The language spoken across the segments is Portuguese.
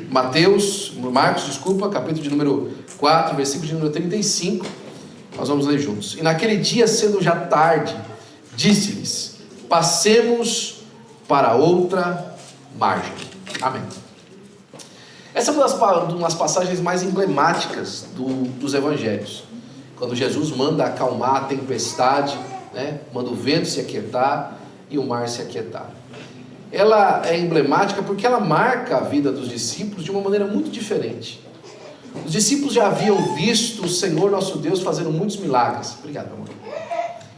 Marcos, capítulo de número 4, versículo de número 35. Nós vamos ler juntos. E naquele dia, sendo já tarde, disse-lhes: passemos para outra margem. Amém. Essa é uma das passagens mais emblemáticas dos evangelhos. Quando Jesus manda acalmar a tempestade, né? Manda o vento se aquietar e o mar se aquietar. Ela é emblemática porque ela marca a vida dos discípulos de uma maneira muito diferente. Os discípulos já haviam visto o Senhor nosso Deus fazendo muitos milagres. Obrigado, meu amor.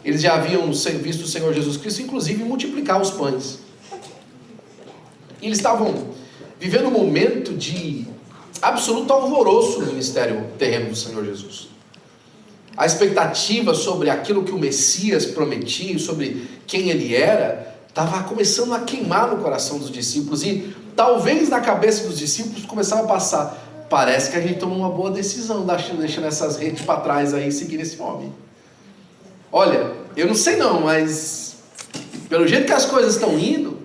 Eles já haviam visto o Senhor Jesus Cristo, inclusive, multiplicar os pães. E eles estavam vivendo um momento de absoluto alvoroço no ministério terreno do Senhor Jesus. A expectativa sobre aquilo que o Messias prometia, sobre quem ele era, estava começando a queimar no coração dos discípulos. E talvez na cabeça dos discípulos começava a passar: parece que a gente tomou uma boa decisão, deixando essas redes para trás aí e seguindo esse homem. Olha, eu não sei não, mas pelo jeito que as coisas estão indo,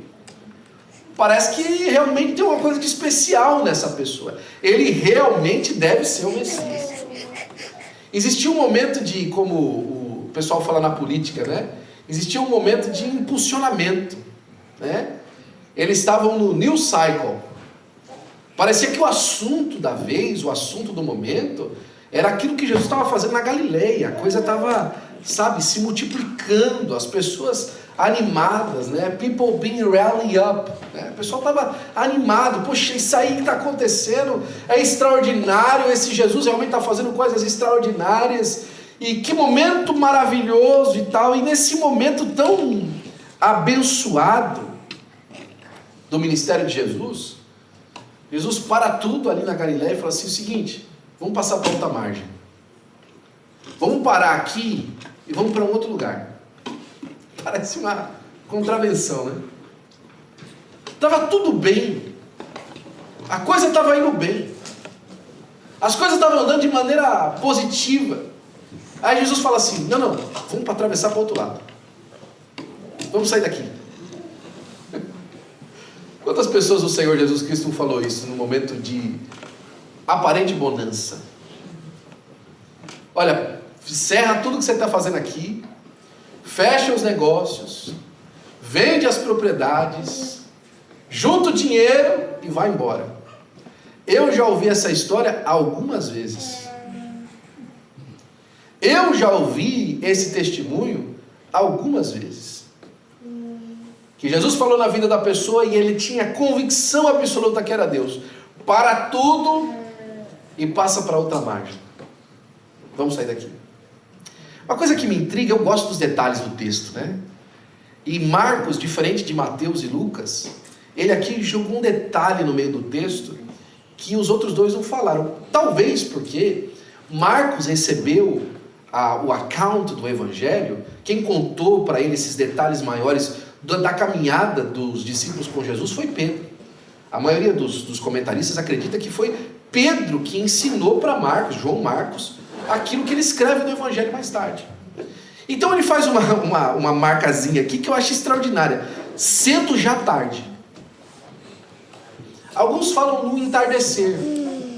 parece que realmente tem uma coisa de especial nessa pessoa. Ele realmente deve ser o Messias. Existia um momento de, como o pessoal fala na política, né? Existia um momento de impulsionamento, né? Eles estavam no news cycle. Parecia que o assunto da vez, o assunto do momento, era aquilo que Jesus estava fazendo na Galileia. A coisa estava, se multiplicando, as pessoas animadas, né? People being rally up, né? O pessoal estava animado. Poxa, isso aí que está acontecendo é extraordinário. Esse Jesus realmente está fazendo coisas extraordinárias. E que momento maravilhoso e tal. E nesse momento tão abençoado do ministério de Jesus, Jesus para tudo ali na Galileia e fala assim: o seguinte, vamos passar para outra margem. Vamos parar aqui e vamos para um outro lugar. Parece uma contravenção, né? Estava tudo bem. A coisa estava indo bem. As coisas estavam andando de maneira positiva. Aí Jesus fala assim: não, vamos para atravessar para o outro lado. Vamos sair daqui. Quantas pessoas o Senhor Jesus Cristo falou isso no momento de aparente bonança? Olha, encerra tudo que você está fazendo aqui, fecha os negócios, vende as propriedades, junta o dinheiro e vai embora. Eu já ouvi essa história algumas vezes. Eu já ouvi esse testemunho algumas vezes. Que Jesus falou na vida da pessoa e ele tinha convicção absoluta que era Deus. Para tudo e passa para outra margem. Vamos sair daqui. Uma coisa que me intriga, eu gosto dos detalhes do texto, né? E Marcos, diferente de Mateus e Lucas, ele aqui jogou um detalhe no meio do texto que os outros dois não falaram. Talvez porque Marcos recebeu o account do Evangelho, quem contou para ele esses detalhes maiores da caminhada dos discípulos com Jesus foi Pedro. A maioria dos comentaristas acredita que foi Pedro que ensinou para Marcos, João Marcos, aquilo que ele escreve no Evangelho mais tarde. Então ele faz uma marcazinha aqui que eu acho extraordinária: sendo já tarde. Alguns falam no entardecer,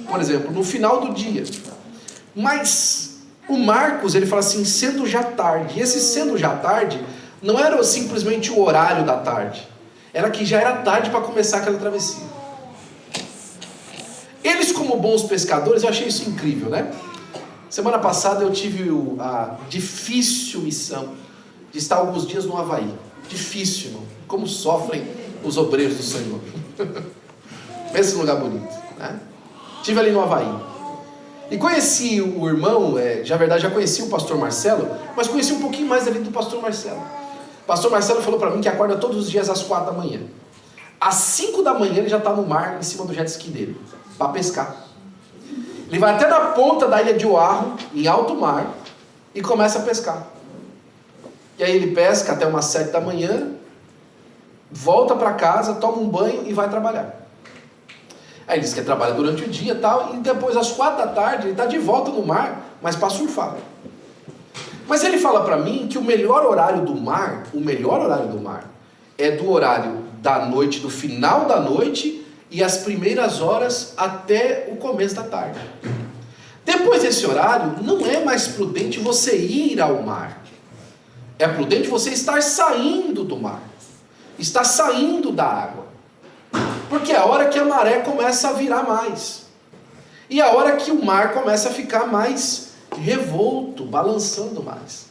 por exemplo, no final do dia. Mas o Marcos, ele fala assim, sendo já tarde. E esse sendo já tarde não era simplesmente o horário da tarde, era que já era tarde para começar aquela travessia. Eles, como bons pescadores, eu achei isso incrível, né? Semana passada eu tive a difícil missão de estar alguns dias no Havaí. Difícil, irmão. Como sofrem os obreiros do Senhor. Pensa num lugar bonito, né? Estive ali no Havaí. E conheci o irmão, na verdade já conheci o pastor Marcelo, mas conheci um pouquinho mais ali do pastor Marcelo. O pastor Marcelo falou para mim que acorda todos os dias às 4 da manhã. Às 5 da manhã ele já está no mar, em cima do jet ski dele, para pescar. Ele vai até na ponta da ilha de Oahu, em alto mar, e começa a pescar. E aí ele pesca até umas 7 da manhã, volta para casa, toma um banho e vai trabalhar. Aí ele diz que trabalha durante o dia e tal, e depois às 4 da tarde ele está de volta no mar, mas para surfar. Mas ele fala para mim que o melhor horário do mar é do horário da noite, do final da noite e as primeiras horas até o começo da tarde. Depois desse horário, não é mais prudente você ir ao mar. É prudente você estar saindo do mar, estar saindo da água. Porque é a hora que a maré começa a virar mais. E é a hora que o mar começa a ficar mais revolto, balançando mais.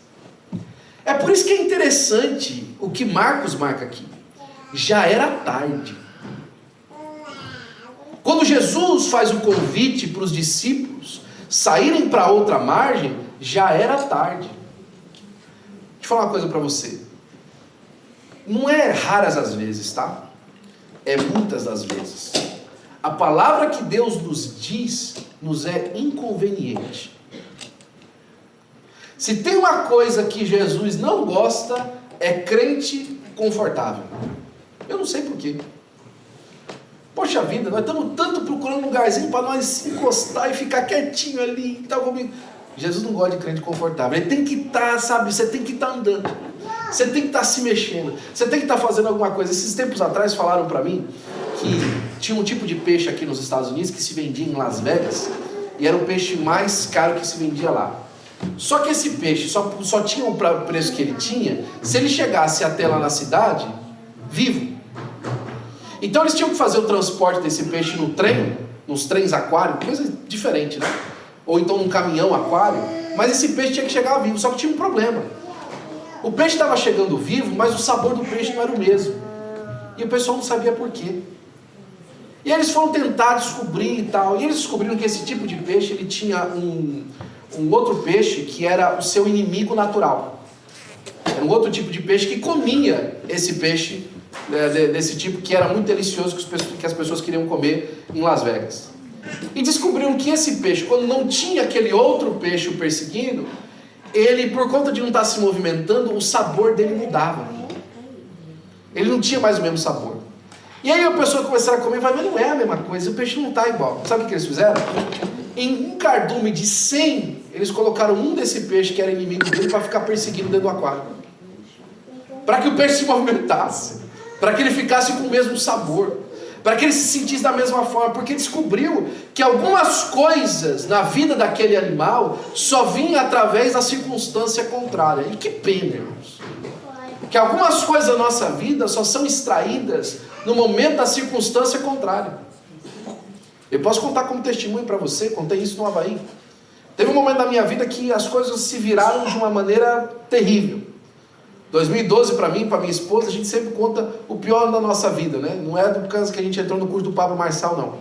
É por isso que é interessante o que Marcos marca aqui. Já era tarde. Quando Jesus faz o convite para os discípulos saírem para outra margem, já era tarde. Deixa eu falar uma coisa para você. Não é raras as vezes, tá? É muitas das vezes. A palavra que Deus nos diz nos é inconveniente. Se tem uma coisa que Jesus não gosta, é crente confortável. Eu não sei porquê. Poxa vida, nós estamos tanto procurando um lugarzinho para nós encostar e ficar quietinho ali e tal comigo. Jesus não gosta de crente confortável. Ele tem que estar, sabe, você tem que estar andando. Você tem que estar se mexendo. Você tem que estar fazendo alguma coisa. Esses tempos atrás falaram para mim que tinha um tipo de peixe aqui nos Estados Unidos que se vendia em Las Vegas e era o peixe mais caro que se vendia lá. Só que esse peixe só tinha o preço que ele tinha se ele chegasse até lá na cidade vivo. Então eles tinham que fazer o transporte desse peixe no trem, nos trens aquário, coisa diferente, né? Ou então num caminhão aquário, mas esse peixe tinha que chegar vivo, só que tinha um problema. O peixe estava chegando vivo, mas o sabor do peixe não era o mesmo. E o pessoal não sabia por quê. E eles foram tentar descobrir e tal, e eles descobriram que esse tipo de peixe, ele tinha um outro peixe que era o seu inimigo natural. Era um outro tipo de peixe que comia esse peixe desse tipo, que era muito delicioso, que as pessoas queriam comer em Las Vegas. E descobriram que esse peixe, quando não tinha aquele outro peixe o perseguindo, ele, por conta de não estar se movimentando, o sabor dele mudava. Ele não tinha mais o mesmo sabor. E aí a pessoa começaram a comer e falou, mas não é a mesma coisa, o peixe não está igual. Sabe o que eles fizeram? Em um cardume de 100, eles colocaram um desse peixe que era inimigo dele para ficar perseguindo dentro do aquário. Para que o peixe se movimentasse. Para que ele ficasse com o mesmo sabor. Para que ele se sentisse da mesma forma. Porque descobriu que algumas coisas na vida daquele animal só vinham através da circunstância contrária. E que pena, irmãos. Que algumas coisas da nossa vida só são extraídas no momento da circunstância contrária. Eu posso contar como testemunho para você, contei isso no Havaí. Teve um momento da minha vida que as coisas se viraram de uma maneira terrível. 2012 para mim e para minha esposa, a gente sempre conta o pior ano da nossa vida, né? Não é do caso que a gente entrou no curso do Pablo Marçal, não.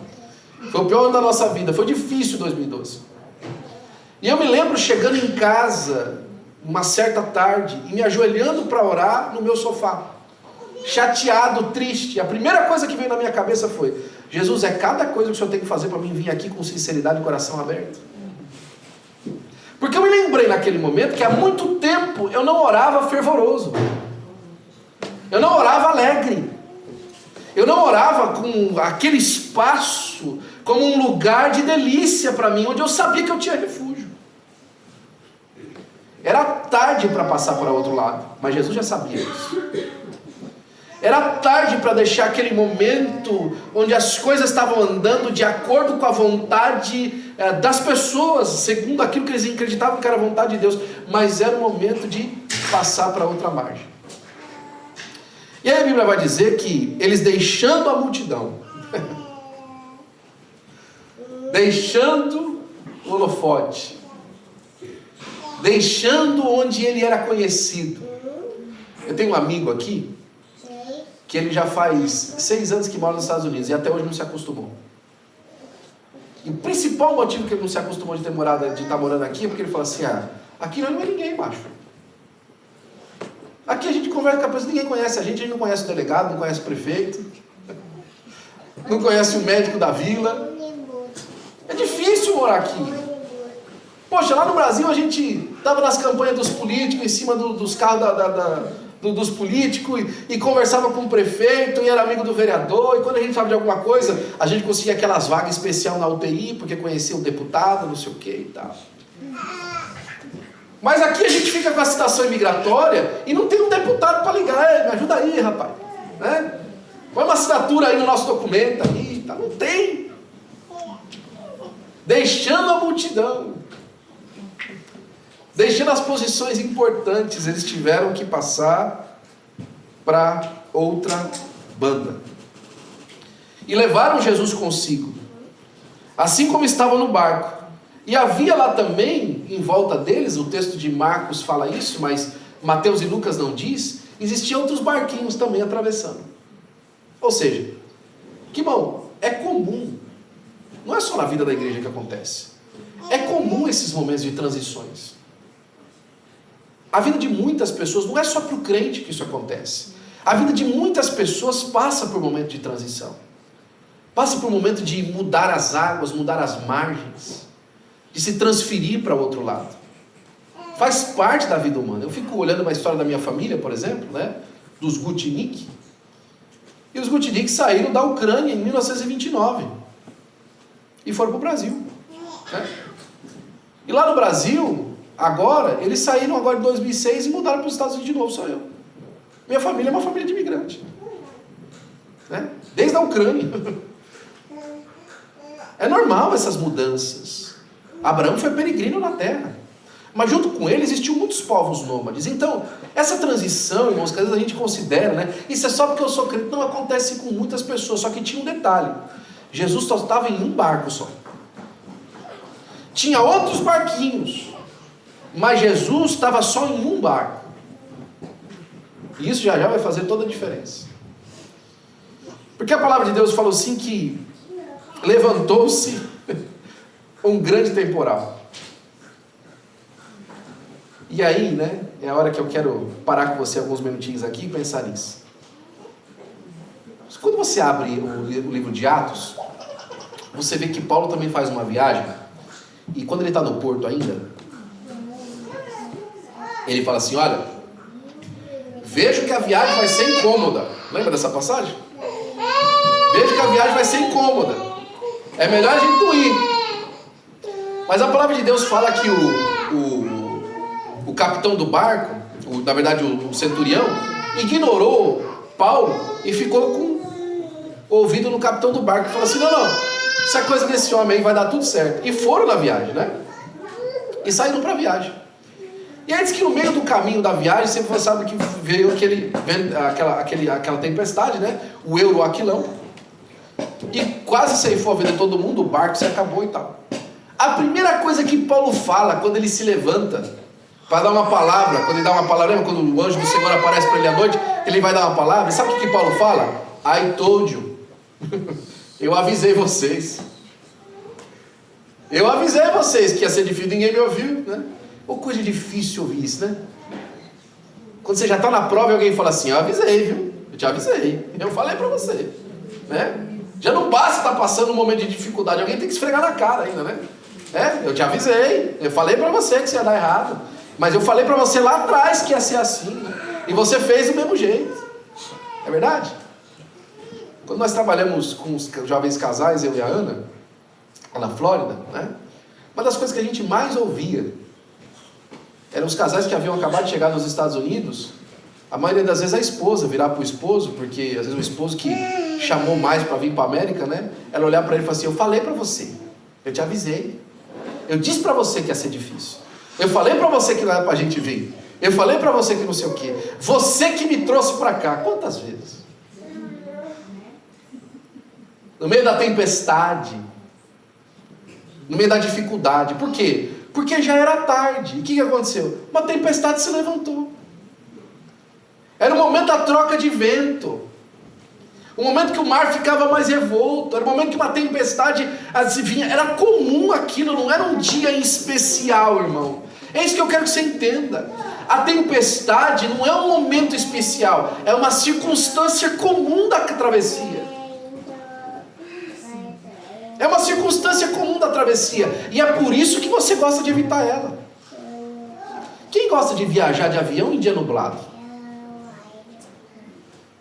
Foi o pior ano da nossa vida, foi difícil 2012. E eu me lembro chegando em casa, uma certa tarde, e me ajoelhando para orar no meu sofá. Chateado, triste. A primeira coisa que veio na minha cabeça foi, Jesus, é cada coisa que o Senhor tem que fazer para mim vir aqui com sinceridade e coração aberto. Porque eu me lembrei naquele momento que há muito tempo eu não orava fervoroso. Eu não orava alegre. Eu não orava com aquele espaço como um lugar de delícia para mim, onde eu sabia que eu tinha refúgio. Era tarde para passar para o outro lado, mas Jesus já sabia isso. Era tarde para deixar aquele momento onde as coisas estavam andando de acordo com a vontade das pessoas, segundo aquilo que eles acreditavam que era a vontade de Deus, mas era o momento de passar para outra margem. E aí a Bíblia vai dizer que eles deixando a multidão, deixando o holofote, deixando onde ele era conhecido. Eu tenho um amigo aqui, que ele já faz 6 anos que mora nos Estados Unidos e até hoje não se acostumou. E o principal motivo que ele não se acostumou de estar morando aqui é porque ele fala assim, aqui não é ninguém, macho. Aqui a gente conversa com a pessoa, ninguém conhece a gente não conhece o delegado, não conhece o prefeito, não conhece o médico da vila. É difícil morar aqui. Poxa, lá no Brasil a gente estava nas campanhas dos políticos, em cima dos carros dos políticos, e conversava com o prefeito, e era amigo do vereador, e quando a gente falava de alguma coisa, a gente conseguia aquelas vagas especiais na UTI, porque conhecia o deputado, não sei o que e tal. Mas aqui a gente fica com a situação imigratória, e não tem um deputado para ligar, me ajuda aí, rapaz, né? Põe uma assinatura aí no nosso documento, aí. acredita, não tem. Deixando a multidão, deixando as posições importantes, eles tiveram que passar para outra banda. E levaram Jesus consigo, assim como estavam no barco. E havia lá também, em volta deles, o texto de Marcos fala isso, mas Mateus e Lucas não diz, existiam outros barquinhos também atravessando. Ou seja, que bom, é comum, não é só na vida da igreja que acontece, é comum esses momentos de transições. A vida de muitas pessoas, não é só para o crente que isso acontece, a vida de muitas pessoas passa por um momento de transição, passa por um momento de mudar as águas, mudar as margens, de se transferir para outro lado. Faz parte da vida humana. Eu fico olhando uma história da minha família, por exemplo, né, dos Gutnick. E os Gutnick saíram da Ucrânia em 1929 e foram para o Brasil, né? E lá no Brasil, agora, eles saíram agora em 2006 e mudaram para os Estados Unidos de novo, sou eu. Minha família é uma família de imigrante, né? Desde a Ucrânia. É normal essas mudanças. Abraão foi peregrino na terra, mas junto com ele existiam muitos povos nômades. Então, essa transição, irmãos, que às vezes a gente considera, né? Isso é só porque eu sou crente. Não acontece com muitas pessoas, só que tinha um detalhe. Jesus só estava em um barco só. Tinha outros barquinhos, mas Jesus estava só em um barco. E isso já vai fazer toda a diferença. Porque a palavra de Deus falou assim que levantou-se um grande temporal. E aí, né, é a hora que eu quero parar com você alguns minutinhos aqui e pensar nisso. Quando você abre o livro de Atos, você vê que Paulo também faz uma viagem, e quando ele está no porto ainda, ele fala assim, olha, vejo que a viagem vai ser incômoda. Lembra dessa passagem? Vejo que a viagem vai ser incômoda. É melhor a gente não ir. Mas a palavra de Deus fala que o capitão do barco, na verdade o centurião, ignorou Paulo e ficou com o ouvido no capitão do barco e falou assim, não, essa coisa desse homem aí vai dar tudo certo. E foram na viagem, né? E saíram para a viagem. E aí diz que no meio do caminho da viagem, você sabe que veio aquela tempestade, né? O Euroaquilão. E quase ceifou a vida de todo mundo, o barco se acabou e tal. A primeira coisa que Paulo fala quando ele se levanta para dar uma palavra, quando ele dá uma palavra, lembra quando o anjo do Senhor aparece para ele à noite, ele vai dar uma palavra, sabe o que Paulo fala? I told you. Eu avisei vocês. Eu avisei vocês que ia ser difícil, ninguém me ouviu, né? Ou coisa difícil ouvir isso, né? Quando você já está na prova e alguém fala assim, eu avisei, viu? Eu te avisei, eu falei para você, né? Já não basta estar passando um momento de dificuldade, alguém tem que esfregar na cara ainda, né? Eu te avisei, eu falei para você que isso ia dar errado, mas eu falei para você lá atrás que ia ser assim, né? E você fez do mesmo jeito. É verdade? Quando nós trabalhamos com os jovens casais, eu e a Ana, lá na Flórida, né? Uma das coisas que a gente mais ouvia eram os casais que haviam acabado de chegar nos Estados Unidos. A maioria das vezes a esposa virar para o esposo, porque às vezes o esposo que chamou mais para vir para a América, né? Ela olhar para ele e falar assim, eu falei para você, eu te avisei, eu disse para você que ia ser difícil, eu falei para você que não era para a gente vir, eu falei para você que não sei o que, você que me trouxe para cá. Quantas vezes? No meio da tempestade, no meio da dificuldade. Por quê? Porque já era tarde. E o que aconteceu? Uma tempestade se levantou. Era o momento da troca de vento, o momento que o mar ficava mais revolto, era o momento que uma tempestade vinha. Era comum aquilo, não era um dia em especial, irmão. É isso que eu quero que você entenda. A tempestade não é um momento especial, é uma circunstância comum da travessia. É uma circunstância comum da travessia, e é por isso que você gosta de evitar ela. Quem gosta de viajar de avião em dia nublado?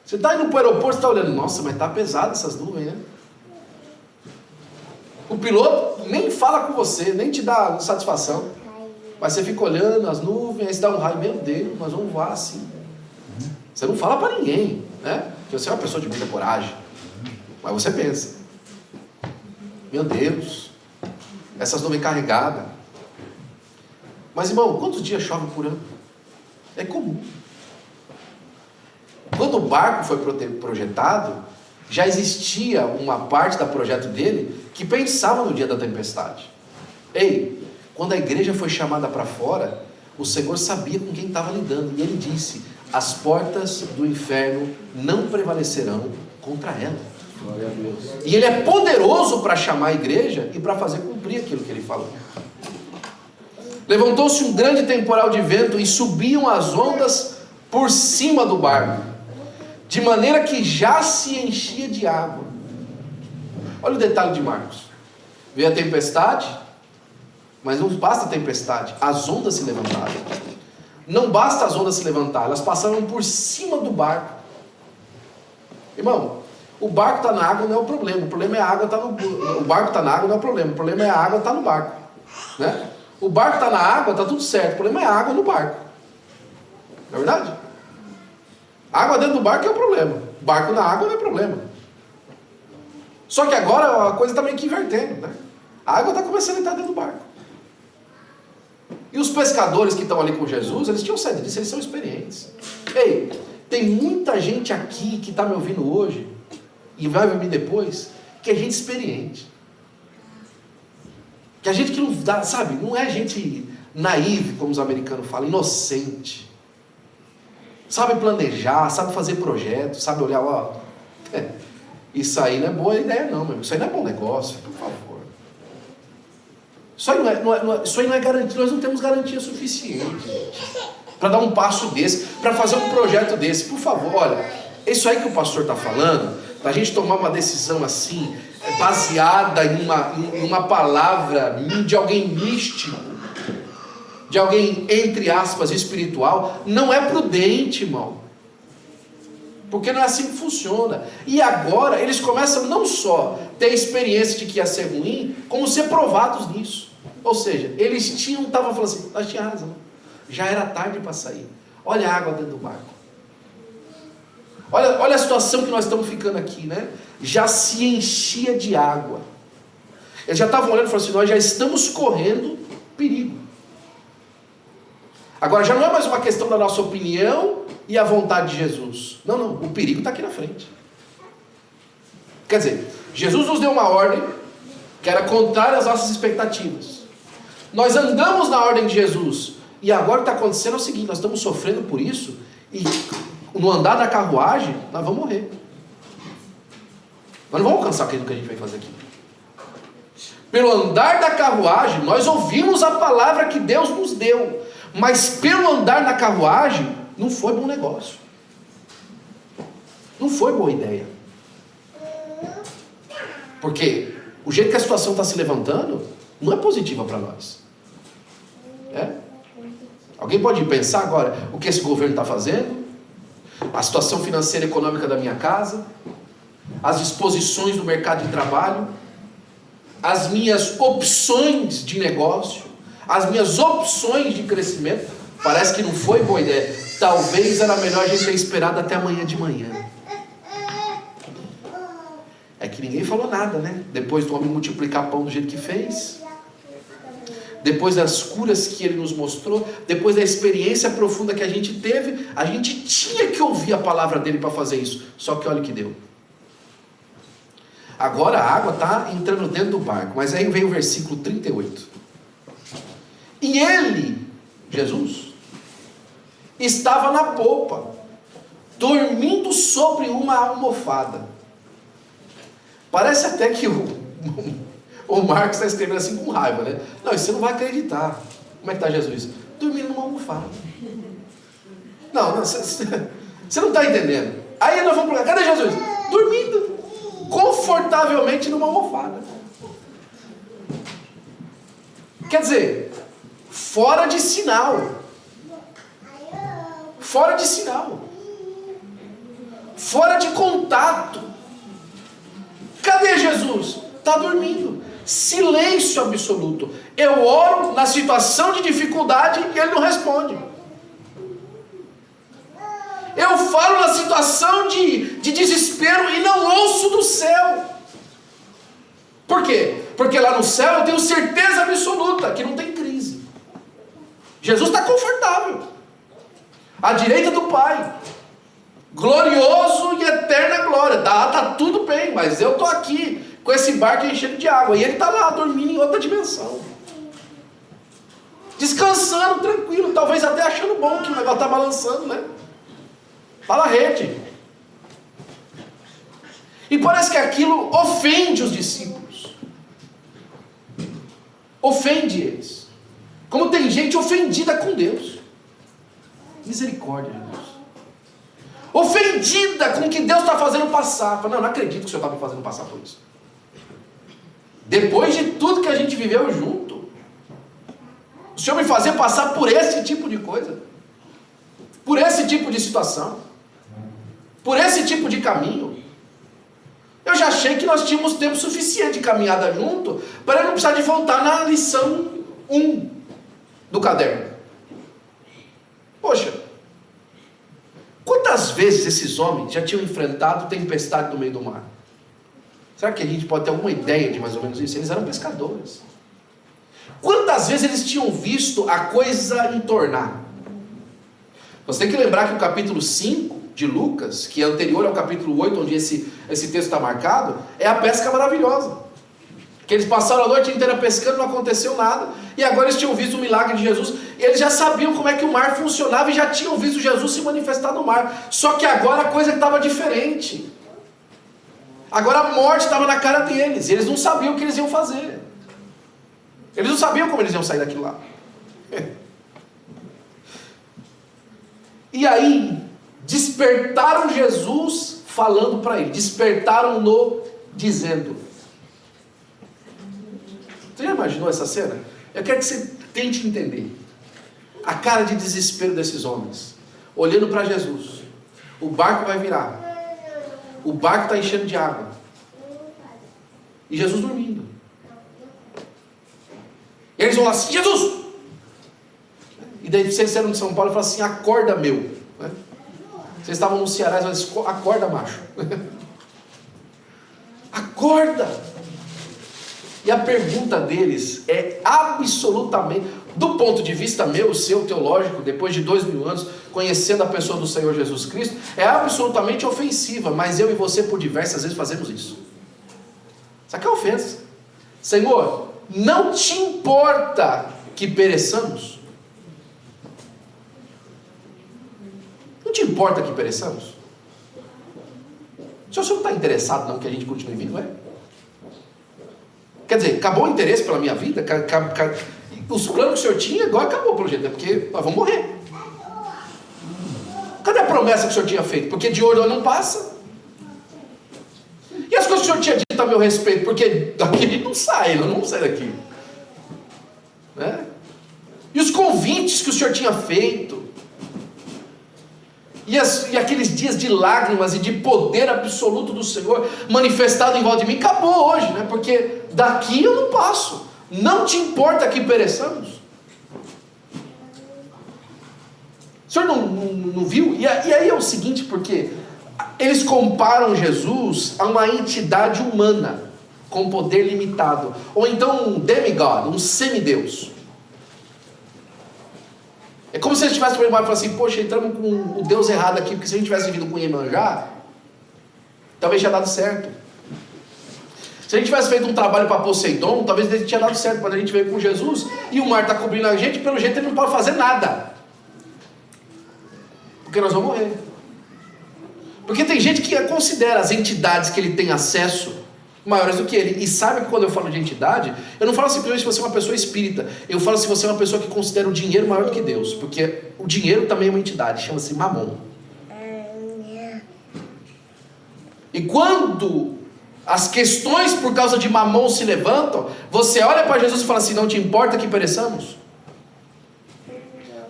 Você está indo para o aeroporto e está olhando, nossa, mas está pesado essas nuvens, né? O piloto nem fala com você, nem te dá satisfação, mas você fica olhando as nuvens, aí você dá um raio, meu Deus, nós vamos voar assim. Você não fala para ninguém, né? Porque você é uma pessoa de muita coragem, mas você pensa. Meu Deus, essas nuvens carregadas. Mas, irmão, quantos dias chove por ano? É comum. Quando o barco foi projetado, já existia uma parte do projeto dele que pensava no dia da tempestade. Ei, quando a igreja foi chamada para fora, o Senhor sabia com quem estava lidando. E ele disse: as portas do inferno não prevalecerão contra ela. Glória a Deus. E ele é poderoso para chamar a igreja e para fazer cumprir aquilo que ele falou. Levantou-se um grande temporal de vento e subiam as ondas por cima do barco, de maneira que já se enchia de água. Olha o detalhe de Marcos. Veio a tempestade, mas não basta a tempestade, as ondas se levantaram. Não basta as ondas se levantar, elas passaram por cima do barco. Irmão, o barco está na água, não é o problema. O problema é a água estar no... O barco está na água, não é o problema. O problema é a água estar no barco, né? O barco está na água, está tudo certo. O problema é a água no barco. Não é verdade? A água dentro do barco é o problema. O barco na água não é problema. Só que agora a coisa está meio que invertendo, né? A água está começando a entrar dentro do barco. E os pescadores que estão ali com Jesus, eles tinham saído disso, eles são experientes. Ei, tem muita gente aqui que está me ouvindo hoje e vai ouvir depois, que é gente experiente. Que a gente que não dá, sabe, não é gente naive, como os americanos falam, inocente. Sabe planejar, sabe fazer projetos, sabe olhar, ó, isso aí não é boa ideia não, meu amigo. Isso aí não é bom negócio, por favor. Isso aí não é garantia, nós não temos garantia suficiente para dar um passo desse, para fazer um projeto desse. Por favor, olha, isso aí que o pastor está falando, para a gente tomar uma decisão assim, baseada em uma palavra de alguém místico, de alguém, entre aspas, espiritual, não é prudente, irmão. Porque não é assim que funciona. E agora eles começam não só a ter a experiência de que ia ser ruim, como ser provados nisso. Ou seja, eles estavam falando assim, nós tínhamos razão. Já era tarde para sair. Olha a água dentro do barco. Olha a situação que nós estamos ficando aqui, né? Já se enchia de água. Eles já estavam olhando e falaram assim, nós já estamos correndo perigo. Agora já não é mais uma questão da nossa opinião e a vontade de Jesus. Não, o perigo está aqui na frente. Quer dizer, Jesus nos deu uma ordem que era contrária às nossas expectativas. Nós andamos na ordem de Jesus. E agora o que está acontecendo é o seguinte, nós estamos sofrendo por isso e no andar da carruagem, nós vamos morrer. Nós não vamos alcançar aquilo que a gente vai fazer aqui. Pelo andar da carruagem, nós ouvimos a palavra que Deus nos deu. Mas pelo andar na carruagem, não foi bom negócio. Não foi boa ideia. Porque o jeito que a situação está se levantando, não é positiva para nós. É? Alguém pode pensar agora o que esse governo está fazendo? A situação financeira e econômica da minha casa? As disposições do mercado de trabalho? As minhas opções de negócio? As minhas opções de crescimento? Parece que não foi boa ideia. Talvez era melhor a gente ter esperado até amanhã de manhã. É que ninguém falou nada, né? Depois do homem multiplicar pão do jeito que fez, depois das curas que ele nos mostrou, depois da experiência profunda que a gente teve, a gente tinha que ouvir a palavra dele para fazer isso. Só que olha o que deu. Agora a água está entrando dentro do barco. Mas aí vem o versículo 38. E ele, Jesus, estava na popa, dormindo sobre uma almofada. Parece até que o Marcos está escrevendo assim com raiva, né? Não, você não vai acreditar. Como é que está Jesus? Dormindo numa almofada. Não, você não está entendendo. Aí nós vamos perguntar, cadê Jesus? Dormindo confortavelmente numa almofada. Quer dizer, fora de sinal. Fora de sinal. Fora de contato. Cadê Jesus? Está dormindo. Silêncio absoluto. Eu oro na situação de dificuldade e ele não responde. Eu falo na situação de desespero e não ouço do céu. Por quê? Porque lá no céu eu tenho certeza absoluta que não tem crise. Jesus está confortável, à direita do Pai, glorioso e eterna glória. Tá tudo bem, mas eu estou aqui com esse barco enchendo de água, e ele está lá dormindo em outra dimensão, descansando, tranquilo, talvez até achando bom que o negócio está balançando, né? Está na rede. E parece que aquilo ofende os discípulos, ofende eles, como tem gente ofendida com Deus. Misericórdia de Deus, ofendida com o que Deus está fazendo passar. Fala, não acredito que o Senhor está me fazendo passar por isso. Depois de tudo que a gente viveu junto, o Senhor me fazer passar por esse tipo de coisa, por esse tipo de situação, por esse tipo de caminho. Eu já achei que nós tínhamos tempo suficiente de caminhada junto para eu não precisar de voltar na lição 1 do caderno. Poxa, quantas vezes esses homens já tinham enfrentado tempestade no meio do mar? Será que a gente pode ter alguma ideia de mais ou menos isso? Eles eram pescadores. Quantas vezes eles tinham visto a coisa entornar? Você tem que lembrar que o capítulo 5 de Lucas, que é anterior ao capítulo 8, onde esse texto está marcado, é a pesca maravilhosa. Que eles passaram a noite inteira pescando, não aconteceu nada, e agora eles tinham visto o milagre de Jesus, e eles já sabiam como é que o mar funcionava, e já tinham visto Jesus se manifestar no mar, só que agora a coisa estava diferente. Agora a morte estava na cara deles, e eles não sabiam o que eles iam fazer, eles não sabiam como eles iam sair daquilo lá. E aí, despertaram Jesus falando para ele, despertaram-no dizendo. Você já imaginou essa cena? Eu quero que você tente entender a cara de desespero desses homens, olhando para Jesus. O barco vai virar, o barco está enchendo de água, e Jesus dormindo. E eles vão lá assim, Jesus! E daí vocês eram de São Paulo e falam assim, acorda meu. Vocês estavam no Ceará e falaram, acorda macho. Acorda! E a pergunta deles é absolutamente, do ponto de vista meu, seu, teológico, depois de 2000 anos, conhecendo a pessoa do Senhor Jesus Cristo, é absolutamente ofensiva, mas eu e você por diversas vezes fazemos isso. Isso aqui é ofensa. Senhor, não te importa que pereçamos? Não te importa que pereçamos? O senhor não está interessado não que a gente continue vindo, é? Quer dizer, acabou o interesse pela minha vida? Os planos que o senhor tinha, agora acabou pelo jeito, né? Porque nós vamos morrer. Cadê a promessa que o senhor tinha feito? Porque de hoje não passa. E as coisas que o senhor tinha dito a meu respeito? Porque daqui ele não sai, nós não vamos sair daqui. Né? E os convites que o senhor tinha feito? E aqueles dias de lágrimas e de poder absoluto do Senhor manifestado em volta de mim, acabou hoje, né? Porque daqui eu não passo. Não te importa que pereçamos? O senhor não viu? E aí é o seguinte, porque eles comparam Jesus a uma entidade humana com poder limitado, ou então um demigod, um semideus. É como se eles tivessem para e falar assim, poxa, entramos com o Deus errado aqui, porque se a gente tivesse vindo com Iemanjá, talvez tinha dado certo. Se a gente tivesse feito um trabalho para Poseidon, talvez ele tinha dado certo, quando a gente veio com Jesus, e o mar está cobrindo a gente, pelo jeito ele não pode fazer nada. Porque nós vamos morrer. Porque tem gente que considera as entidades que ele tem acesso maiores do que ele, e sabe que quando eu falo de entidade, eu não falo simplesmente se você é uma pessoa espírita, eu falo se você é uma pessoa que considera o dinheiro maior do que Deus, porque o dinheiro também é uma entidade, chama-se Mamon. E quando as questões por causa de Mamon se levantam, você olha para Jesus e fala assim, não te importa que pereçamos?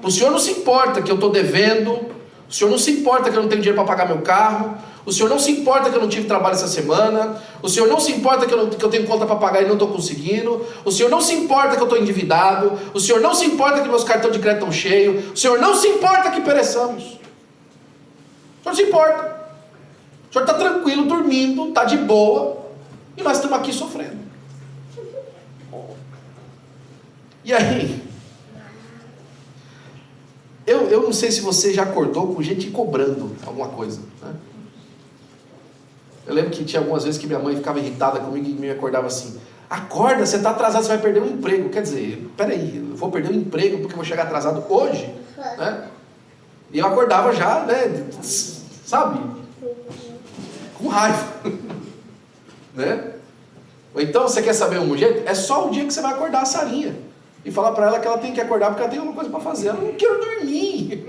O Senhor não se importa que eu estou devendo, o Senhor não se importa que eu não tenho dinheiro para pagar meu carro, o Senhor não se importa que eu não tive trabalho essa semana, o Senhor não se importa que eu tenho conta para pagar e não estou conseguindo, o Senhor não se importa que eu estou endividado, o Senhor não se importa que meus cartões de crédito estão cheios, o Senhor não se importa que pereçamos. O Senhor não se importa. O Senhor está tranquilo, dormindo, está de boa, e nós estamos aqui sofrendo. E aí, eu não sei se você já acordou com gente cobrando alguma coisa, né? Eu lembro que tinha algumas vezes que minha mãe ficava irritada comigo e me acordava assim: acorda, você está atrasado, você vai perder um emprego. Quer dizer, peraí, eu vou perder um emprego porque eu vou chegar atrasado hoje, né? E eu acordava já, né, sabe, com raiva, né? Ou então, você quer saber um jeito? É só o dia que você vai acordar a Sarinha e falar para ela que ela tem que acordar porque ela tem alguma coisa para fazer. Ela não quer dormir,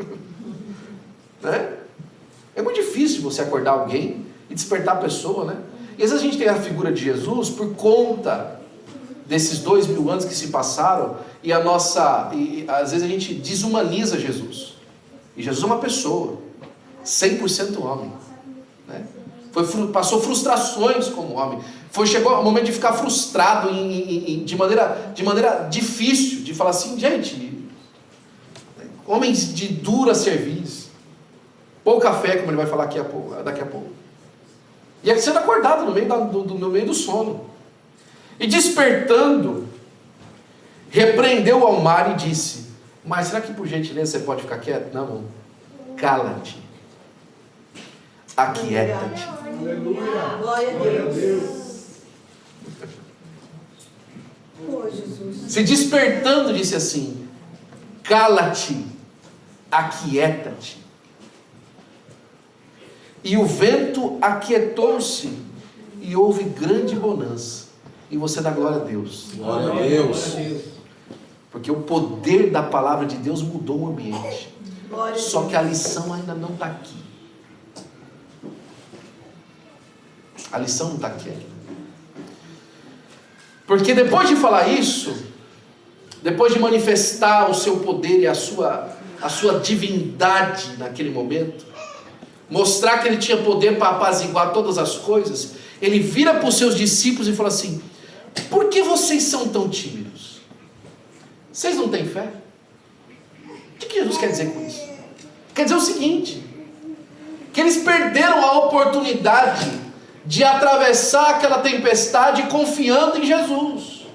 né? É muito difícil você acordar alguém e despertar a pessoa, né? E às vezes a gente tem a figura de Jesus por conta desses 2000 anos que se passaram e às vezes a gente desumaniza Jesus. E Jesus é uma pessoa, 100% homem, né? Passou frustrações como homem. Chegou o momento de ficar frustrado de maneira difícil, de falar assim, gente, homens de dura cerviz, pouca fé, como ele vai falar daqui a pouco. E é sendo acordado no meio do sono. E despertando, repreendeu ao mar e disse: mas será que por gentileza você pode ficar quieto? Não, cala-te, aquieta-te. Aleluia. Glória a Deus. Oh, Jesus. Se despertando, disse assim: cala-te, aquieta-te. E o vento aquietou-se e houve grande bonança. E você dá glória a Deus. Glória a Deus. Porque o poder da palavra de Deus mudou o ambiente. Só que a lição ainda não está aqui. A lição não está aqui ainda. Porque depois de falar isso, depois de manifestar o seu poder e a sua divindade naquele momento, mostrar que ele tinha poder para apaziguar todas as coisas, ele vira para os seus discípulos e fala assim: por que vocês são tão tímidos? Vocês não têm fé? O que Jesus quer dizer com isso? Quer dizer o seguinte: que eles perderam a oportunidade de atravessar aquela tempestade confiando em Jesus.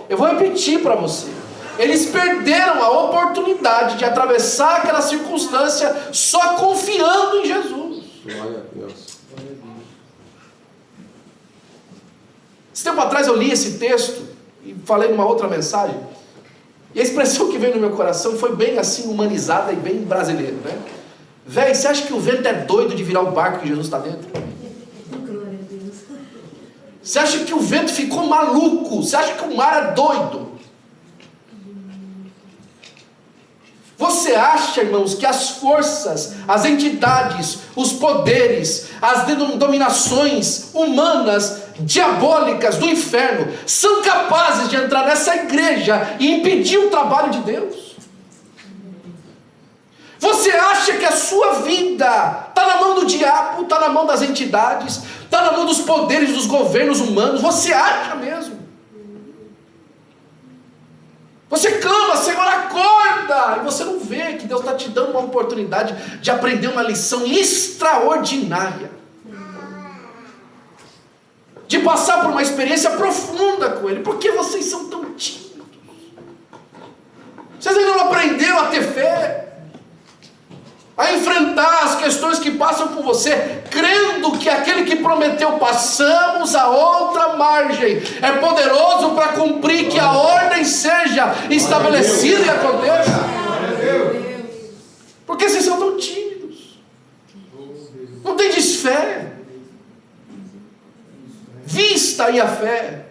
Eu vou repetir para você: eles perderam a oportunidade de atravessar aquela circunstância só confiando em Jesus. Glória a Deus. Esse tempo atrás eu li esse texto e falei numa outra mensagem, e a expressão que veio no meu coração foi bem assim humanizada e bem brasileira, né? Véi, você acha que o vento é doido de virar o barco que Jesus está dentro? Glória a Deus. Você acha que o vento ficou maluco? Você acha que o mar é doido? Você acha, irmãos, que as forças, as entidades, os poderes, as dominações humanas, diabólicas do inferno, são capazes de entrar nessa igreja e impedir o trabalho de Deus? Você acha que a sua vida está na mão do diabo, está na mão das entidades, está na mão dos poderes dos governos humanos? Você acha mesmo? Você clama: Senhor, acorda! E você não vê que Deus está te dando uma oportunidade de aprender uma lição extraordinária, de passar por uma experiência profunda com Ele. Por que vocês são tão tímidos? Vocês ainda não aprenderam a ter fé, a enfrentar as questões que passam por você, crendo que aquele que prometeu passamos a outra margem é poderoso para cumprir que a ordem seja estabelecida e aconteça. Por que vocês são tão tímidos? Não tem desfé. Vista aí a fé.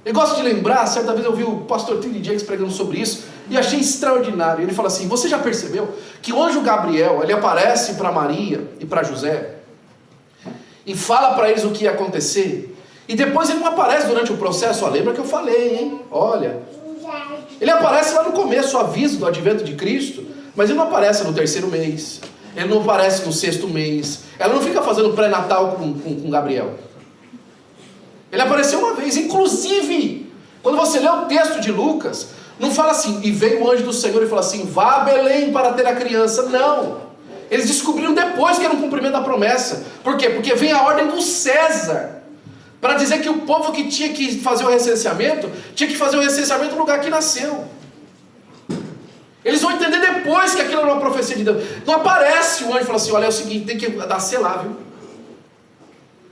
Eu gosto de lembrar, certa vez eu vi o pastor T.D. Jakes pregando sobre isso e achei extraordinário. Ele fala assim: você já percebeu que o anjo Gabriel, ele aparece para Maria e para José e fala para eles o que ia acontecer, e depois ele não aparece durante o processo? Ó, lembra que eu falei, hein? Olha, ele aparece lá no começo, o aviso do advento de Cristo, mas ele não aparece no 3º mês, ele não aparece no 6º mês, ela não fica fazendo pré-natal com Gabriel. Ele apareceu uma vez. Inclusive, quando você lê o texto de Lucas, não fala assim: e veio o anjo do Senhor e falou assim: vá a Belém para ter a criança. Não. Eles descobriram depois que era um cumprimento da promessa. Por quê? Porque vem a ordem do César. para dizer que o povo que tinha que fazer o recenseamento, tinha que fazer o recenseamento no lugar que nasceu. Eles vão entender depois que aquilo era uma profecia de Deus. Não aparece o anjo e fala assim, olha, é o seguinte, tem que nascer lá, viu?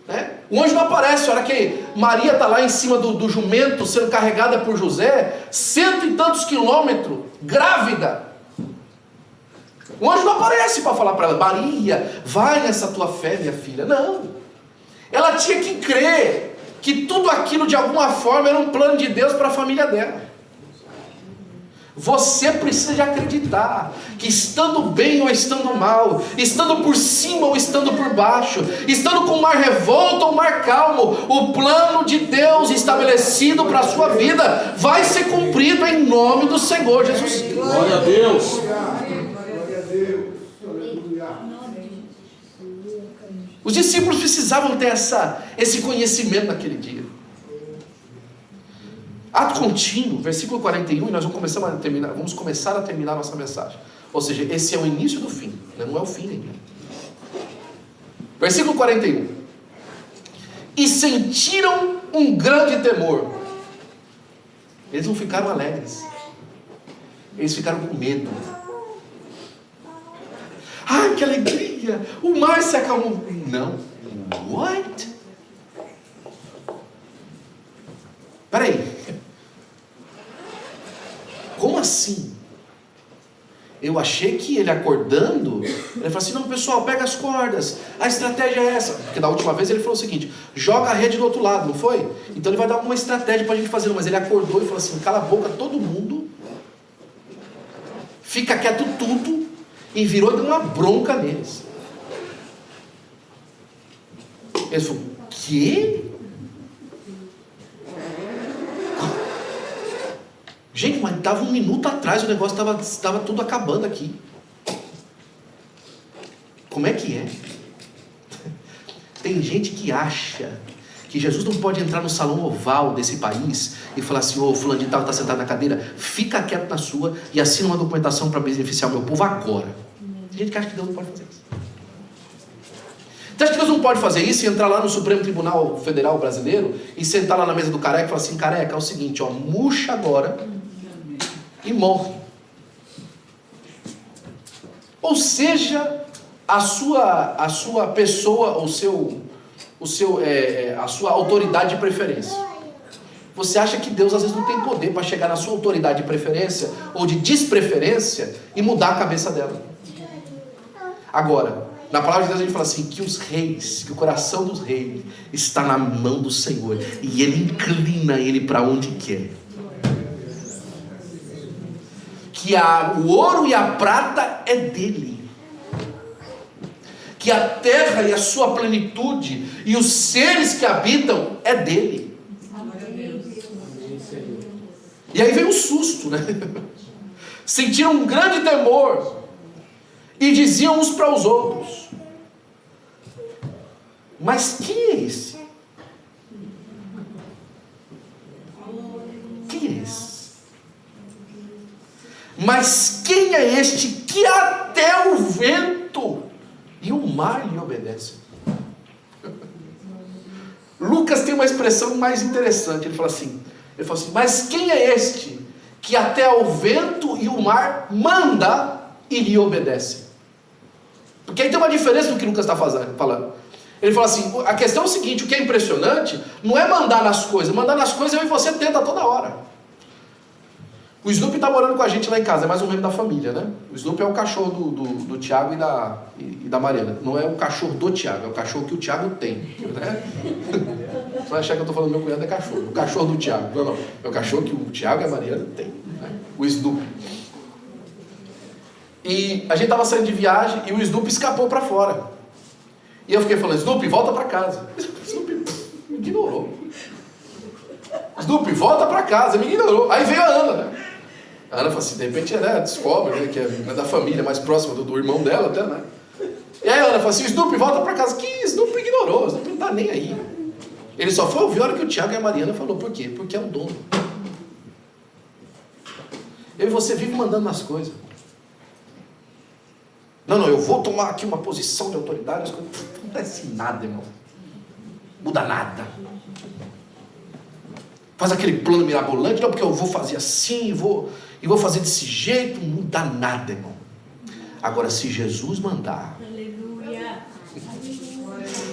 Né? O anjo não aparece, a hora que Maria está lá em cima do jumento, sendo carregada por José, 100 e tantos quilômetros, grávida. O anjo não aparece para falar para ela, Maria, vai nessa tua fé, minha filha. Não. Ela tinha que crer que tudo aquilo de alguma forma era um plano de Deus para a família dela. Você precisa de acreditar que estando bem ou estando mal, estando por cima ou estando por baixo, estando com o mar revolto ou o mar calmo, o plano de Deus estabelecido para a sua vida vai ser cumprido em nome do Senhor Jesus. Glória a Deus. Os discípulos precisavam ter esse conhecimento naquele dia. Ato contínuo, versículo 41, e nós vamos começar a terminar a nossa mensagem. Ou seja, esse é o início do fim, né? Não é o fim ainda. Versículo 41. E sentiram um grande temor. Eles não ficaram alegres. Eles ficaram com medo. Ai, que alegria! O mar se acalmou. Não. What? Peraí. Como assim? Eu achei que ele acordando, ele falou assim, não pessoal, pega as cordas, a estratégia é essa. Porque da última vez ele falou o seguinte, joga a rede do outro lado, não foi? Então ele vai dar uma estratégia para a gente fazer, mas ele acordou e falou assim, cala a boca todo mundo, fica quieto tudo, e virou e deu uma bronca neles. Ele falou, quê? Gente, mas estava 1 minuto atrás, o negócio estava tudo acabando aqui. Como é que é? Tem gente que acha que Jesus não pode entrar no salão oval desse país e falar assim, ô, fulano de tal está sentado na cadeira, fica quieto na sua e assina uma documentação para beneficiar o meu povo agora. Tem gente que acha que Deus não pode fazer isso. Você acha que Deus não pode fazer isso e entrar lá no Supremo Tribunal Federal Brasileiro e sentar lá na mesa do careca e falar assim, careca, é o seguinte, ó, murcha agora e morre. Ou seja, a sua pessoa, a sua autoridade de preferência. Você acha que Deus às vezes não tem poder para chegar na sua autoridade de preferência ou de despreferência e mudar a cabeça dela. Agora, na palavra de Deus a gente fala assim, que o coração dos reis está na mão do Senhor e Ele inclina ele para onde quer. Que o ouro e a prata é dele, que a terra e a sua plenitude e os seres que habitam é dele. E aí vem um susto, né? Sentiram um grande temor e diziam uns para os outros, mas quem é esse? Quem é esse? Mas quem é este que até o vento e o mar lhe obedecem? Lucas tem uma expressão mais interessante. Ele fala assim, mas quem é este que até o vento e o mar manda e lhe obedece? Porque aí tem uma diferença do que Lucas está falando. Ele fala assim, a questão é o seguinte, o que é impressionante não é mandar nas coisas eu e você tenta toda hora. O Snoopy está morando com a gente lá em casa, é mais um membro da família, né? O Snoopy é o cachorro do Tiago e da Mariana. Não é o cachorro do Tiago, é o cachorro que o Tiago tem. Né? Você vai achar que eu estou falando meu cunhado é cachorro. O cachorro do Tiago. Não. É o cachorro que o Tiago e a Mariana têm. Né? O Snoopy. E a gente estava saindo de viagem e o Snoopy escapou para fora. E eu fiquei falando, Snoopy, volta para casa. Snoopy me ignorou. Snoopy, volta para casa. Me ignorou. Aí veio a Ana, né? A Ana falou assim, de repente, né, descobre, né, que é da família mais próxima do irmão dela até, né? E aí a Ana falou assim, Snoopy, volta para casa. Que Snoopy ignorou, o Snoopy não tá nem aí. Ele só foi ouvir a hora que o Tiago e a Mariana falou. Por quê? Porque é o dono. Eu e você vive mandando nas coisas. Não, eu vou tomar aqui uma posição de autoridade. Não acontece nada, irmão. Muda nada. Faz aquele plano mirabolante, não, porque eu vou fazer assim, e vou fazer desse jeito, não dá nada, irmão. Agora, se Jesus mandar,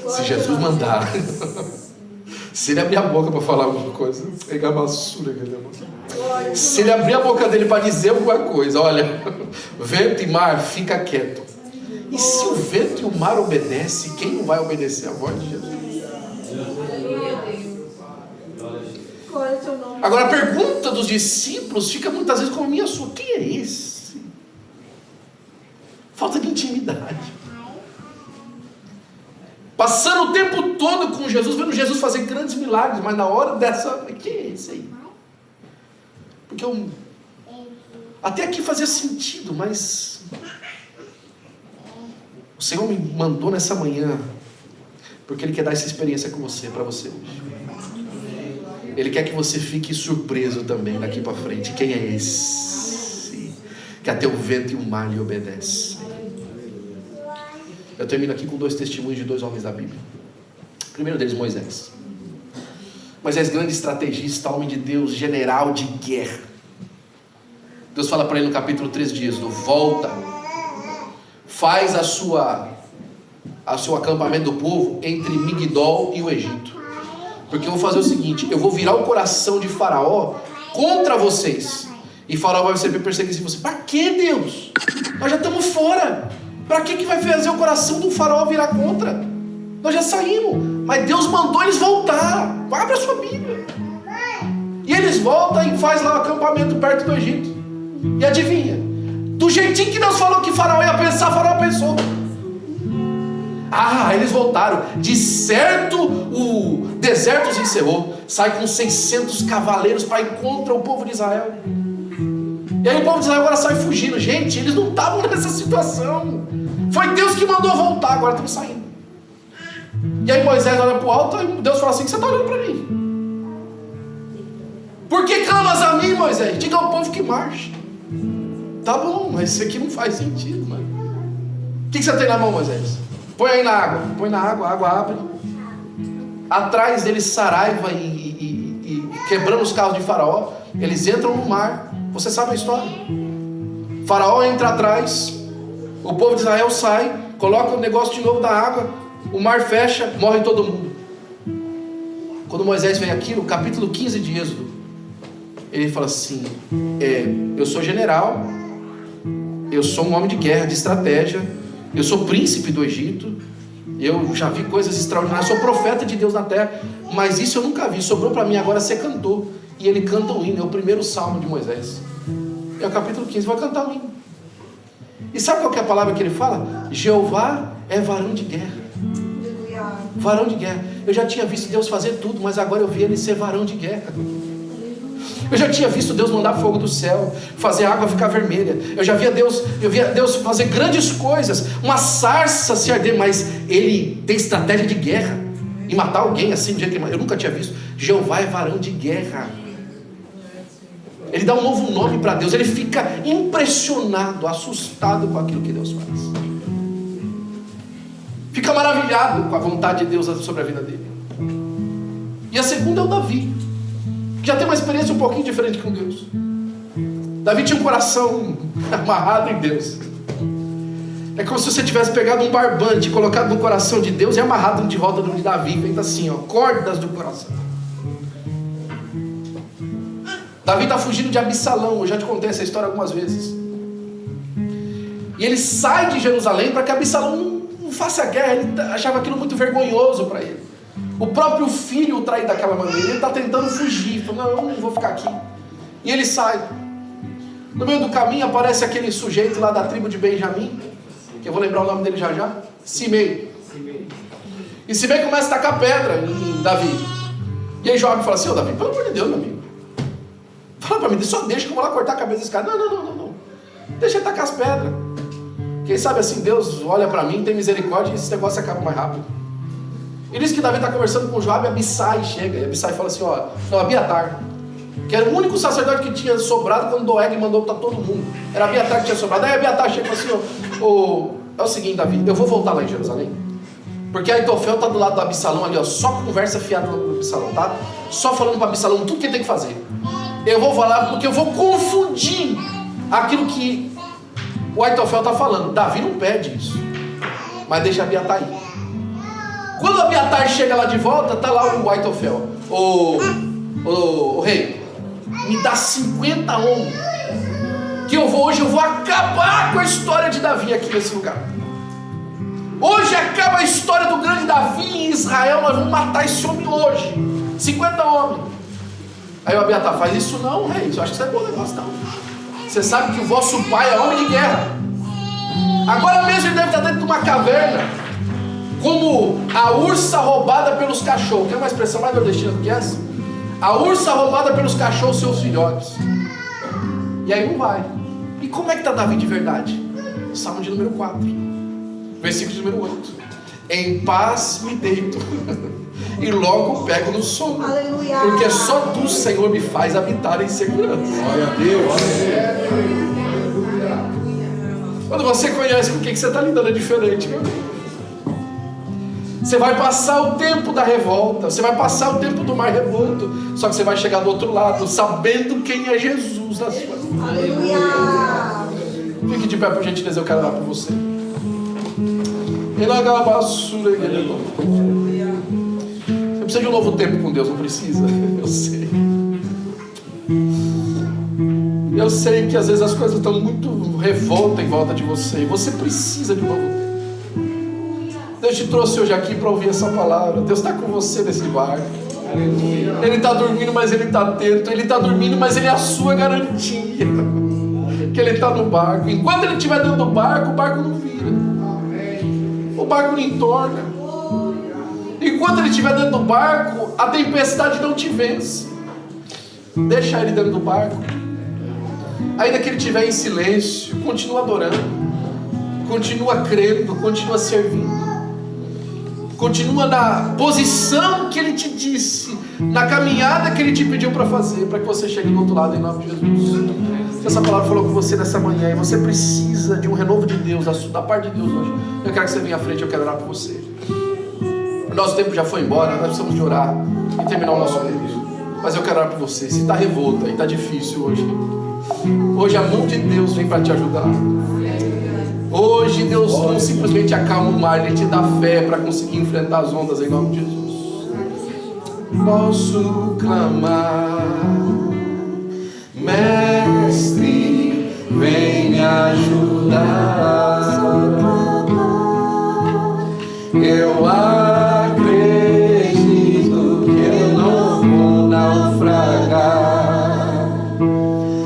se Jesus mandar, se ele abrir a boca para falar alguma coisa, pegar uma surra, irmão. Se ele abrir a boca dele para dizer alguma coisa, olha, vento e mar, fica quieto. E se o vento e o mar obedecem, quem não vai obedecer a voz de Jesus? Agora a pergunta dos discípulos fica muitas vezes como a minha sua: quem é esse? Falta de intimidade. Passando o tempo todo com Jesus, vendo Jesus fazer grandes milagres, mas na hora dessa, quem é esse aí? Porque até aqui fazia sentido, mas o Senhor me mandou nessa manhã porque Ele quer dar essa experiência com você, para você hoje. Ele quer que você fique surpreso também daqui para frente. Quem é esse que até o vento e o mar lhe obedecem? Eu termino aqui com 2 testemunhos de 2 homens da Bíblia. O primeiro deles, Moisés. Moisés, grande estrategista, homem de Deus, general de guerra. Deus fala para ele no capítulo 3 de Êxodo: volta, faz o seu acampamento do povo entre Migdol e o Egito, porque eu vou fazer o seguinte: eu vou virar o coração de Faraó contra vocês, e Faraó vai receber perseguição. Você, para que, Deus? Nós já estamos fora. Para que vai fazer o coração do Faraó virar contra? Nós já saímos, mas Deus mandou eles voltar. Abre a sua Bíblia. E eles voltam e faz lá o acampamento perto do Egito. E adivinha? Do jeitinho que Deus falou que Faraó ia pensar, Faraó pensou. Eles voltaram. De certo o deserto os encerrou. Sai com 600 cavaleiros para encontrar o povo de Israel. E aí o povo de Israel agora sai fugindo. Gente, eles não estavam nessa situação. Foi Deus que mandou voltar, agora estão saindo. E aí Moisés olha para o alto e Deus fala assim: você está olhando para mim? Por que clamas a mim, Moisés? Diga ao povo que marche. Tá bom, mas isso aqui não faz sentido, mano. O que você tem na mão, Moisés? Põe aí na água. Põe na água, a água abre. Atrás deles Saraiva e quebrando os carros de Faraó. Eles entram no mar. Você sabe a história. Faraó entra atrás. O povo de Israel sai, coloca o negócio de novo da água. O mar fecha, morre todo mundo. Quando Moisés vem aqui no capítulo 15 de Êxodo, ele fala assim: eu sou general, eu sou um homem de guerra, de estratégia, eu sou príncipe do Egito, eu já vi coisas extraordinárias, sou profeta de Deus na terra, mas isso eu nunca vi. Sobrou para mim agora ser cantor. E ele canta um hino, é o primeiro salmo de Moisés. É o capítulo 15, vai cantar um hino. E sabe qual que é a palavra que ele fala? Jeová é varão de guerra. Varão de guerra. Eu já tinha visto Deus fazer tudo, mas agora eu vi Ele ser varão de guerra. Eu já tinha visto Deus mandar fogo do céu, fazer a água ficar vermelha. Eu via Deus fazer grandes coisas, uma sarça se arder, mas Ele tem estratégia de guerra e matar alguém assim, eu nunca tinha visto. Jeová é varão de guerra. Ele dá um novo nome para Deus. Ele fica impressionado, assustado com aquilo que Deus faz. Fica maravilhado com a vontade de Deus sobre a vida dele. E a segunda é o Davi, que já tem uma experiência um pouquinho diferente com Deus. Davi tinha um coração amarrado em Deus. É como se você tivesse pegado um barbante, colocado no coração de Deus e amarrado de volta no de Davi, feito assim, cordas do coração. Davi está fugindo de Absalão. Eu já te contei essa história algumas vezes. E ele sai de Jerusalém para que Absalão não faça guerra. Ele achava aquilo muito vergonhoso para ele. O próprio filho o trai daquela maneira. Ele está tentando fugir. Ele falou: não, eu não vou ficar aqui. E ele sai. No meio do caminho aparece aquele sujeito lá da tribo de Benjamim, que eu vou lembrar o nome dele já. Simei. E Simei começa a tacar pedra em Davi. E aí Joabe fala assim: ô Davi, pelo amor de Deus, meu amigo, fala para mim, só deixa que eu vou lá cortar a cabeça desse cara. Não. Deixa ele tacar as pedras. Quem sabe assim Deus olha para mim, tem misericórdia e esse negócio acaba mais rápido. E diz que Davi está conversando com Joabe e Abissai chega. E Abissai fala assim: Abiatar, que era o único sacerdote que tinha sobrado quando Doeg mandou para todo mundo. Era Abiatar que tinha sobrado. Aí Abiatar chega e fala assim: é o seguinte, Davi, eu vou voltar lá em Jerusalém. Porque Aitofel está do lado do Absalão ali, ó, só conversa fiada do Absalão, tá? Só falando para Absalão tudo que ele tem que fazer. Eu vou falar porque eu vou confundir aquilo que o Aitofel está falando. Davi não pede isso, mas deixa Abiatar ir. Quando Abiatar chega lá de volta, tá lá o Aitofel. O rei, me dá 50 homens, que hoje eu vou acabar com a história de Davi aqui nesse lugar. Hoje acaba a história do grande Davi em Israel, nós vamos matar esse homem hoje. 50 homens. Aí o Abiatar, faz isso não, rei, eu acho que isso é bom negócio não. Você sabe que o vosso pai é homem de guerra. Agora mesmo ele deve estar dentro de uma caverna, como a ursa roubada pelos cachorros. Quer uma expressão mais nordestina do que essa? A ursa roubada pelos cachorros, seus filhotes. E aí não vai. E como é que está Davi de verdade? Salmo de número 4, versículo de número 8. Em paz me deito e logo pego no sono. Aleluia. Porque só tu, Senhor, me faz habitar em segurança. Glória a Deus. Quando você conhece com quem que você está lidando é diferente, meu amigo. Você vai passar o tempo da revolta, você vai passar o tempo do mar revolto, só que você vai chegar do outro lado, sabendo quem é Jesus na sua vida. Aleluia. Fique de pé, por gentileza, eu quero orar por você. Você precisa de um novo tempo com Deus, não precisa? Eu sei. Eu sei que às vezes as coisas estão muito revoltas em volta de você, e você precisa de um novo tempo. Deus te trouxe hoje aqui para ouvir essa palavra. Deus está com você nesse barco. Ele está dormindo, mas Ele está atento. Ele está dormindo, mas Ele é a sua garantia. Que Ele está no barco. Enquanto Ele estiver dentro do barco, o barco não vira. O barco não entorna. Enquanto Ele estiver dentro do barco, a tempestade não te vence. Deixa Ele dentro do barco. Ainda que Ele estiver em silêncio, continua adorando. Continua crendo, continua servindo. Continua na posição que Ele te disse, na caminhada que Ele te pediu para fazer, para que você chegue do outro lado em nome de Jesus. Se essa palavra falou com você nessa manhã e você precisa de um renovo de Deus, da parte de Deus hoje, eu quero que você venha à frente, eu quero orar por você. O nosso tempo já foi embora, nós precisamos de orar e terminar o nosso culto. Mas eu quero orar por você. Se está revolta e está difícil hoje a mão de Deus vem para te ajudar. Hoje Deus não simplesmente acalma o mar, Ele te dá fé para conseguir enfrentar as ondas em nome de Jesus. Posso clamar, Mestre, vem me ajudar. Eu acredito que eu não vou naufragar,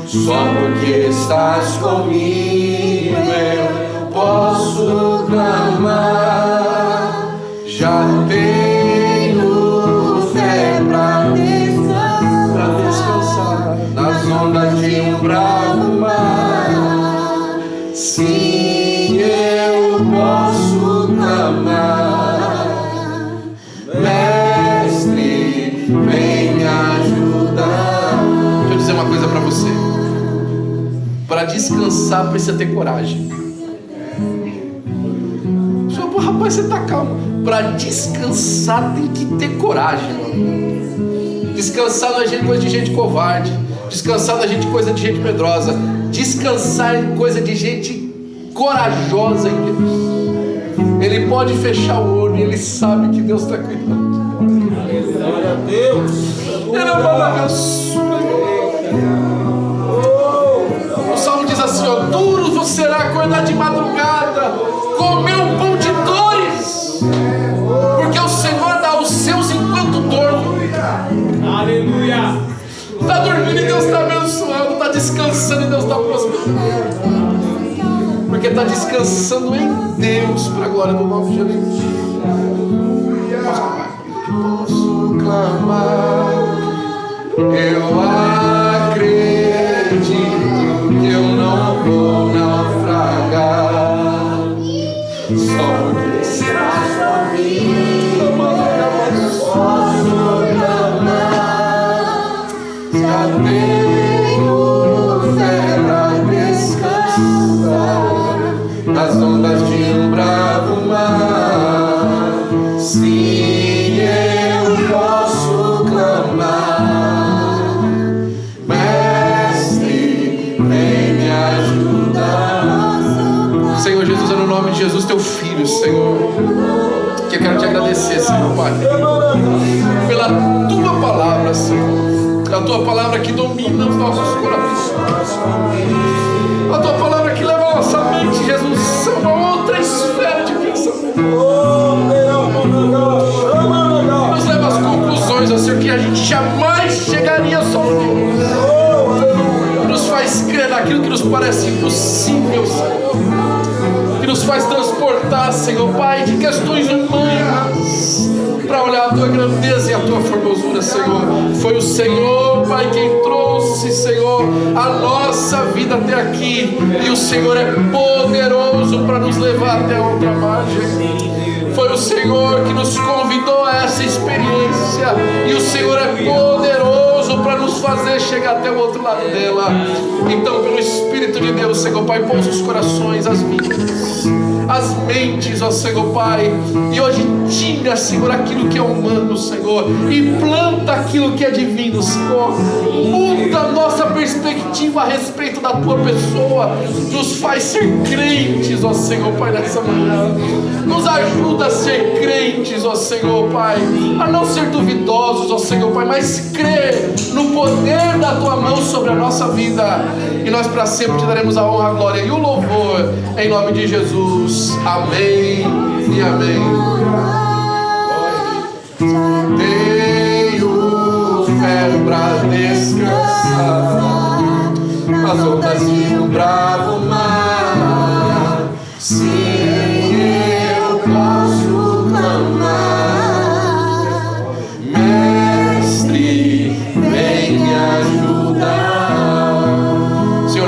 só porque estás comigo eu posso clamar. Já tenho fé pra descansar nas ondas de um bravo mar. Sim, eu posso clamar, Mestre, vem me ajudar. Deixa eu dizer uma coisa pra você. Para descansar precisa ter coragem. Pô, rapaz, você tá calmo. Para descansar tem que ter coragem, mano. Descansar não é coisa de gente covarde. Descansar não é coisa de gente medrosa. Descansar é coisa de gente corajosa em Deus. Ele pode fechar o olho e ele sabe que Deus está cuidando. Glória a Deus. O Salmo diz assim, ó: duro você será acordar de madrugada, comer um pão de dores, porque o Senhor dá os seus enquanto dorme. Aleluia. Está dormindo e Deus está abençoando, está descansando e Deus está prosperando, porque está descansando em Deus, para a glória do nome de Jesus. Posso clamar, eu acredito que eu não vou naufragar, só porque estás comigo. Posso clamar, já tenho fé pra descansar nas ondas de um bravo mar. Jesus, teu filho, Senhor, que eu quero te agradecer, Senhor Pai, pela tua palavra, Senhor, a tua palavra que domina os nossos corações, a tua palavra que leva a nossa mente, Jesus, a uma outra esfera de pensamento, e nos leva às conclusões, ó Senhor, que a gente jamais chegaria sozinho, nos faz crer naquilo que nos parece impossível, Senhor, que nos faz transportar, Senhor Pai, de questões humanas para olhar a tua grandeza e a tua formosura, Senhor. Foi o Senhor, Pai, quem trouxe, Senhor, a nossa vida até aqui, e o Senhor é poderoso para nos levar até a outra margem. Foi o Senhor que nos convidou a essa experiência, e o Senhor é poderoso para nos fazer chegar até o outro lado dela. Então, pelo Espírito de Deus, Senhor Pai, pousa os corações, as vidas, as mentes, ó Senhor Pai, e hoje tira, Senhor, aquilo que é humano, Senhor, e planta aquilo que é divino, Senhor. Muda a nossa perspectiva a respeito da tua pessoa, nos faz ser crentes, ó Senhor Pai, nessa manhã. Nos ajuda a ser crentes, ó Senhor Pai, a não ser duvidosos, ó Senhor Pai, mas crer no poder da tua mão sobre a nossa vida, e nós para sempre te daremos a honra, a glória e o louvor, em nome de Jesus. Amém e amém. Tenho fé pra descansar nas ondas de um bravo mar. Sim, eu posso clamar. Mestre, vem me ajudar.